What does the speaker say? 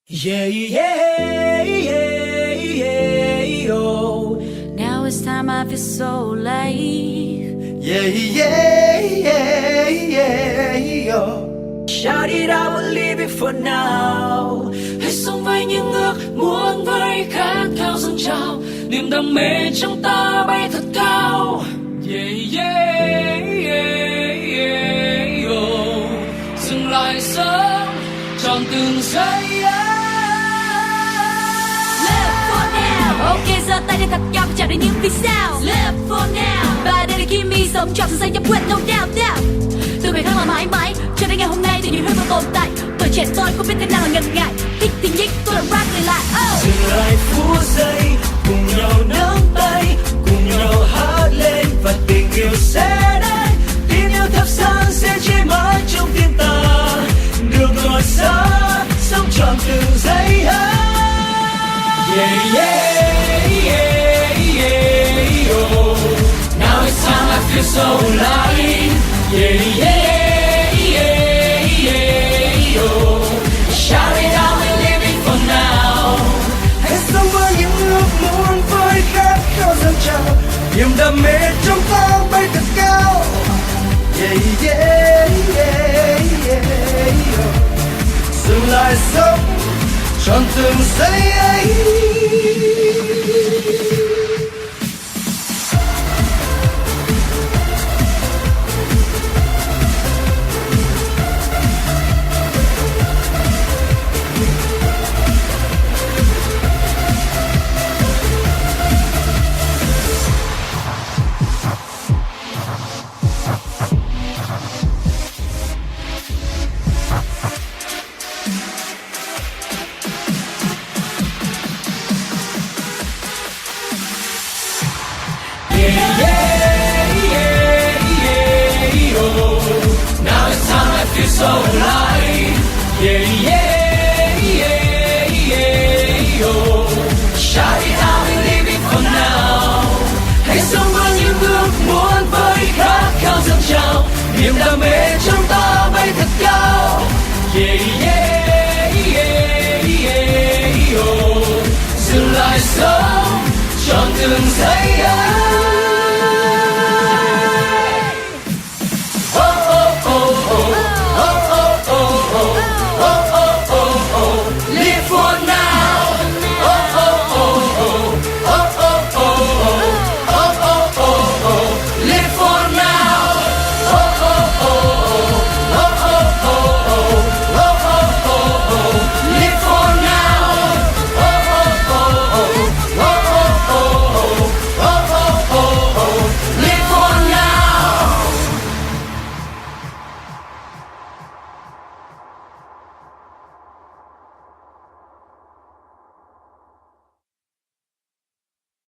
Yeah, yeah, yeah, yeah, oh. Now it's time, I feel so alive. Yeah, yeah, yeah, yeah, oh. Shout it out, we'll leave it for now. Hãy sống với những ước muốn, với khát khao dâng trào, niềm đam mê trong ta bay thật cao. Yeah, yeah, yeah, yeah, oh. Dừng lại sớm, tròn từng giây. Ok, giơ tay lên thật cao và chào đến những vì sao. Live for now. Và đây là Kimi sống trọn sự say chấp quyết, no doubt, doubt. Từ ngày khác là mãi mãi cho đến ngày hôm nay thì nhiều hơn tồn tại. Tuổi trẻ tôi không biết thế nào là ngần ngại. Thích thì nhích, tôi là rap lại lại. Dừng lại phút giây, cùng nhau nắm tay, cùng nhau hát lên và tình yêu sẽ đến. Tin yêu thắp sáng sẽ cháy mãi trong tim ta. Đường còn xa, sống trọn từng giây. Yeah, yeah, yeah, yeah, oh. Now it's time, I feel so alive. Yeah, yeah, yeah, yeah, oh. Shout it out, we're living for now. Hãy sống với những ước muốn, với khát khao dâng trào, niềm đam mê trong ta bay thật cao. Yeah, yeah, yeah, yeah, oh. Dừng lại sống trọn từng giây ấy. So alive, yeah, yeah, yeah, yeah, oh. Shout it out, we're living for now. Hãy sống với những ước muốn, với khát khao dâng trào, niềm đam mê trong ta bay thật cao. Yeah, yeah, yeah, yeah, oh. Dừng lại sống trọn từng giây.